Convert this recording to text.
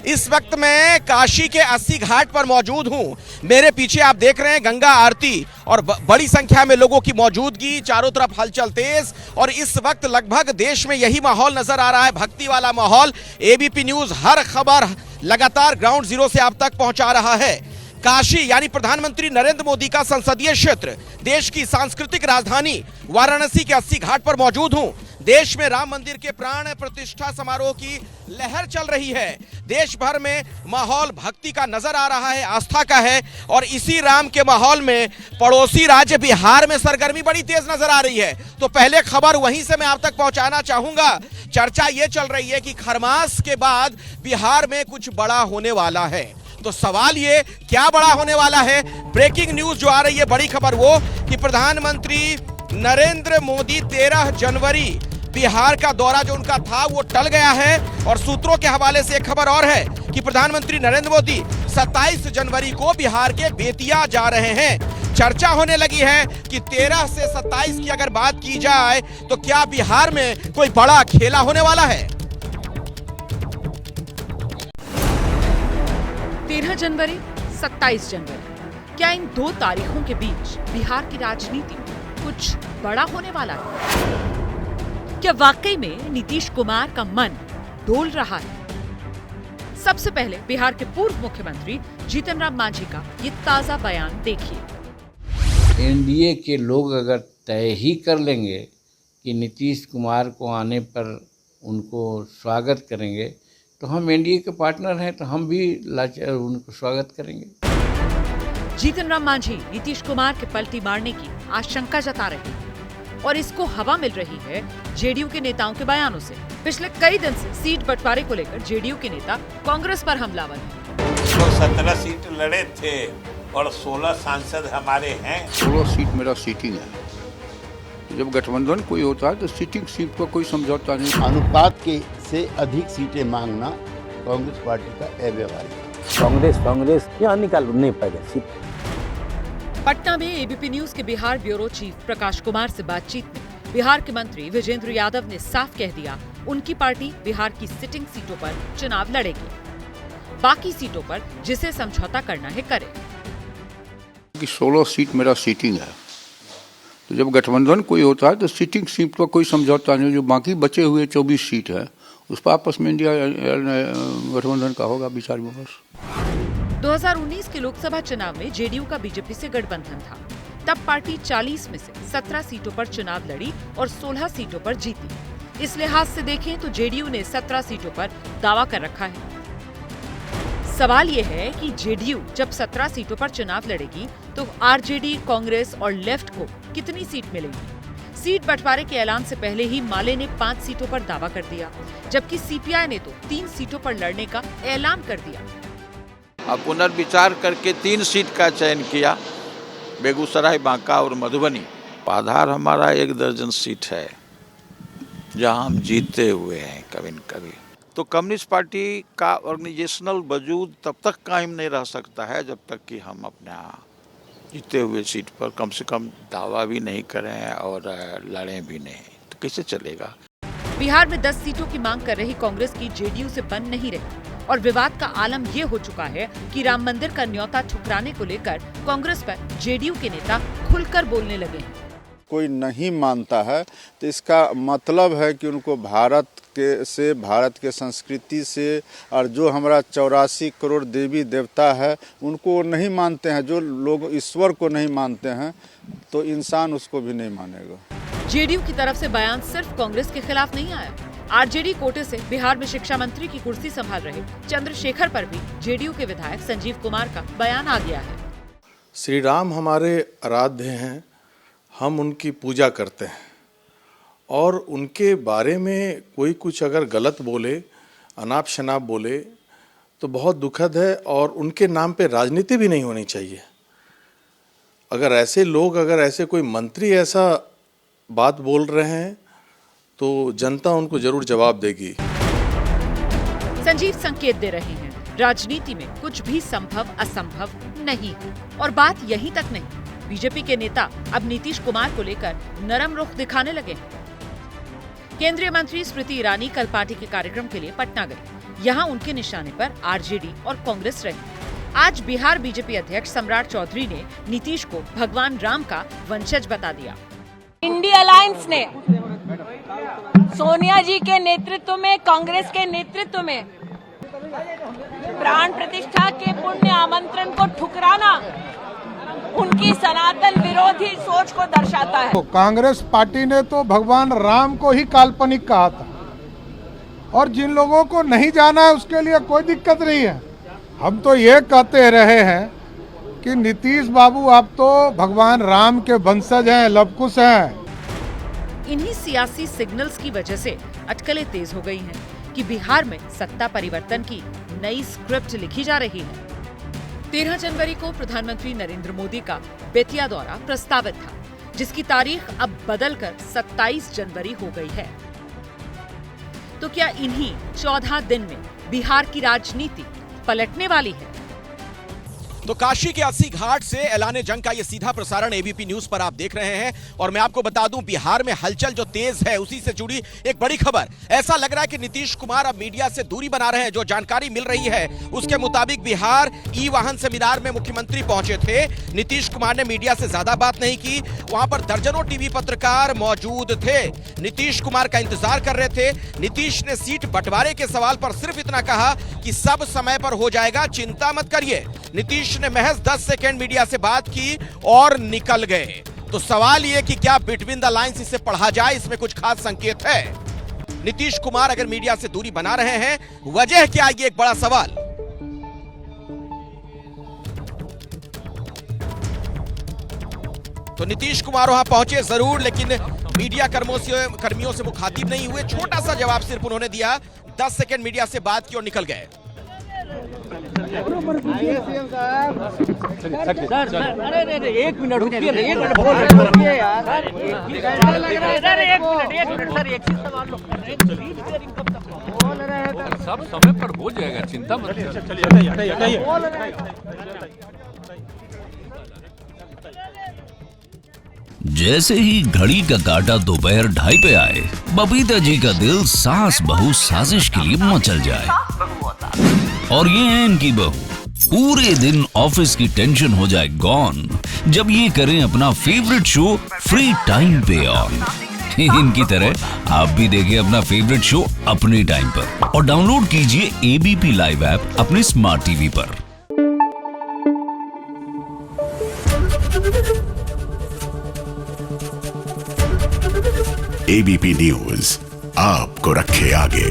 इस वक्त मैं काशी के 80 घाट पर मौजूद हूं। मेरे पीछे आप देख रहे हैं गंगा आरती और बड़ी संख्या में लोगों की मौजूदगी, चारों तरफ हलचल तेज। और इस वक्त लगभग देश में यही माहौल नजर आ रहा है, भक्ति वाला माहौल। एबीपी न्यूज हर खबर लगातार ग्राउंड जीरो से आप तक पहुंचा रहा है। काशी यानी प्रधानमंत्री नरेंद्र मोदी का संसदीय क्षेत्र, देश की सांस्कृतिक राजधानी वाराणसी के 80 घाट पर मौजूद हूं। देश में राम मंदिर के प्राण प्रतिष्ठा समारोह की लहर चल रही है। देश भर में माहौल भक्ति का नजर आ रहा है, आस्था का है। और इसी राम के माहौल में पड़ोसी राज्य बिहार में सरगर्मी बड़ी तेज नजर आ रही है। तो पहले खबर वहीं से मैं आप तक पहुंचाना चाहूंगा। चर्चा ये चल रही है कि खरमास के बाद बिहार में कुछ बड़ा होने वाला है। तो सवाल ये, क्या बड़ा होने वाला है? ब्रेकिंग न्यूज जो आ रही है, बड़ी खबर वो कि प्रधानमंत्री नरेंद्र मोदी 13 जनवरी बिहार का दौरा जो उनका था वो टल गया है। और सूत्रों के हवाले से एक खबर और है कि प्रधानमंत्री नरेंद्र मोदी 27 जनवरी को बिहार के बेतिया जा रहे हैं। चर्चा होने लगी है कि 13 से 27 की अगर बात की जाए तो क्या बिहार में कोई बड़ा खेला होने वाला है? 13 जनवरी, 27 जनवरी, क्या इन दो तारीखों के बीच बिहार की राजनीति में कुछ बड़ा होने वाला है? क्या वाकई में नीतीश कुमार का मन डोल रहा है? सबसे पहले बिहार के पूर्व मुख्यमंत्री जीतन राम मांझी का ये ताजा बयान देखिए। एनडीए के लोग अगर तय ही कर लेंगे कि नीतीश कुमार को आने पर उनको स्वागत करेंगे, तो हम एनडीए के पार्टनर हैं, तो हम भी उनको स्वागत करेंगे। जीतन राम मांझी नीतीश कुमार के पलटी मारने की आशंका जता रहे हैं और इसको हवा मिल रही है जेडीयू के नेताओं के बयानों से। पिछले कई दिन से सीट बंटवारे को लेकर जेडीयू के नेता कांग्रेस पर हमलावर हैं। 17 सीट लड़े थे और 16 सांसद हमारे हैं। 16 सीट मेरा सीटिंग है। जब गठबंधन कोई होता है तो सीटिंग सीट पर कोई समझौता नहीं। अनुपात के से अधिक सीटें मांगना कांग्रेस पार्टी का अव्यवहारिक। कांग्रेस यहाँ निकाल नहीं पाएगा सीट। पटना में एबीपी न्यूज के बिहार ब्यूरो चीफ प्रकाश कुमार से बातचीत में बिहार के मंत्री विजेंद्र यादव ने साफ कह दिया, उनकी पार्टी बिहार की सिटिंग सीटों पर चुनाव लड़ेगी। बाकी सीटों पर जिसे समझौता करना है करे। 16 सीट मेरा सीटिंग है। तो जब गठबंधन कोई होता है तो सीटिंग सीट पर कोई समझौता नहीं। जो बाकी बचे हुए 24 सीट है उस पर आपस में इंडिया गठबंधन का होगा विचार विमर्श। 2019 के लोकसभा चुनाव में जेडीयू का बीजेपी से गठबंधन था। तब पार्टी 40 में से 17 सीटों पर चुनाव लड़ी और 16 सीटों पर जीती। इस लिहाज से देखें तो जेडीयू ने 17 सीटों पर दावा कर रखा है। सवाल ये है कि जेडीयू जब 17 सीटों पर चुनाव लड़ेगी तो आरजेडी, कांग्रेस और लेफ्ट को कितनी सीट मिलेगी? सीट बंटवारे के ऐलान से पहले ही माले ने 5 सीटों पर दावा कर दिया, जबकि सीपीआई ने तो 3 सीटों पर लड़ने का ऐलान कर दिया। अब पुनर्विचार करके 3 सीट का चयन किया, बेगूसराय, बांका और मधुबनी। आधार हमारा 1 दर्जन सीट है जहां हम जीते हुए हैं कभी न कभी। तो कम्युनिस्ट पार्टी का ऑर्गेनाइजेशनल वजूद तब तक कायम नहीं रह सकता है जब तक कि हम अपना जीते हुए सीट पर कम से कम दावा भी नहीं करें और लड़ें भी नहीं, तो कैसे चलेगा? बिहार में 10 सीटों की मांग कर रही कांग्रेस की जेडीयू से बन नहीं रही और विवाद का आलम ये हो चुका है कि राम मंदिर का न्योता ठुकराने को लेकर कांग्रेस पर जेडीयू के नेता खुलकर बोलने लगे हैं। कोई नहीं मानता है तो इसका मतलब है कि उनको भारत के संस्कृति से और जो हमारा 84 करोड़ देवी देवता है उनको नहीं मानते हैं। जो लोग ईश्वर को नहीं मानते हैं तो इंसान उसको भी नहीं मानेगा। जेडीयू की तरफ से बयान सिर्फ कांग्रेस के खिलाफ नहीं आया। आरजेडी कोटे से बिहार में शिक्षा मंत्री की कुर्सी संभाल रहे चंद्रशेखर पर भी जेडीयू के विधायक संजीव कुमार का बयान आ गया है। श्री राम हमारे आराध्य हैं, हम उनकी पूजा करते हैं और उनके बारे में कोई कुछ अगर गलत बोले, अनाप शनाप बोले तो बहुत दुखद है और उनके नाम पे राजनीति भी नहीं होनी चाहिए। अगर ऐसे लोग, अगर ऐसे कोई मंत्री ऐसा बात बोल रहे हैं तो जनता उनको जरूर जवाब देगी। संजीव संकेत दे रहे हैं, राजनीति में कुछ भी संभव असंभव नहीं है। और बात यहीं तक नहीं, बीजेपी के नेता अब नीतीश कुमार को लेकर नरम रुख दिखाने लगे हैं। केंद्रीय मंत्री स्मृति ईरानी कल पार्टी के कार्यक्रम के लिए पटना गई। यहाँ उनके निशाने पर आरजेडी और कांग्रेस रही। आज बिहार बीजेपी अध्यक्ष सम्राट चौधरी ने नीतीश को भगवान राम का वंशज बता दिया। इंडिया अलायंस ने सोनिया जी के नेतृत्व में, कांग्रेस के नेतृत्व में प्राण प्रतिष्ठा के पुण्य आमंत्रण को ठुकराना उनकी सनातन विरोधी सोच को दर्शाता है। कांग्रेस पार्टी ने तो भगवान राम को ही काल्पनिक कहा था, और जिन लोगों को नहीं जाना है उसके लिए कोई दिक्कत नहीं है। हम तो ये कहते रहे हैं कि नीतीश बाबू आप तो भगवान राम के वंशज हैं, लवकुश हैं। इन्हीं सियासी सिग्नल्स की वजह से अटकलें तेज हो गई हैं कि बिहार में सत्ता परिवर्तन की नई स्क्रिप्ट लिखी जा रही है। 13 जनवरी को प्रधानमंत्री नरेंद्र मोदी का बेतिया दौरा प्रस्तावित था, जिसकी तारीख अब बदलकर 27 जनवरी हो गई है। तो क्या इन्हीं 14 दिन में बिहार की राजनीति पलटने वाली है? तो काशी के 80 घाट से ऐलाने जंग का ये सीधा प्रसारण एबीपी न्यूज पर आप देख रहे हैं। और मैं आपको बता दूं, बिहार में हलचल जो तेज है उसी से जुड़ी एक बड़ी खबर। ऐसा लग रहा है कि नीतीश कुमार अब मीडिया से दूरी बना रहे हैं। जो जानकारी मिल रही है उसके मुताबिक बिहार ई वाहन सेमिनार में मुख्यमंत्री पहुंचे थे। नीतीश कुमार ने मीडिया से ज्यादा बात नहीं की। वहां पर दर्जनों टीवी पत्रकार मौजूद थे, नीतीश कुमार का इंतजार कर रहे थे। नीतीश ने सीट बंटवारे के सवाल पर सिर्फ इतना कहा कि सब समय पर हो जाएगा, चिंता मत करिए। नीतीश ने महज 10 सेकंड मीडिया से बात की और निकल गए। तो सवाल यह कि क्या बिटवीन द लाइंस इसे पढ़ा जाए, इसमें कुछ खास संकेत है? नीतीश कुमार अगर मीडिया से दूरी बना रहे हैं, वजह क्या, ये एक बड़ा सवाल। तो नीतीश कुमार वहां पहुंचे जरूर, लेकिन मीडिया कर्मियों से मुखातिब नहीं हुए। छोटा सा जवाब सिर्फ उन्होंने दिया, 10 सेकंड मीडिया से बात की और निकल गए। एक मिनट रुकिए, एक मिनट बोलिए यार। सब समय पर हो जाएगा, चिंता मत चलिए। जैसे ही घड़ी का काटा दोपहर 2:30 पे आए, बबीता जी का दिल सास बहू साजिश के लिए मचल जाए। और ये है इनकी बहू, पूरे दिन ऑफिस की टेंशन हो जाए गॉन जब ये करें अपना फेवरेट शो फ्री टाइम पे ऑन। इनकी तरह आप भी देखिए अपना फेवरेट शो अपने टाइम पर और डाउनलोड कीजिए एबीपी लाइव ऐप अपने स्मार्ट टीवी पर। एबीपी न्यूज आपको रखे आगे।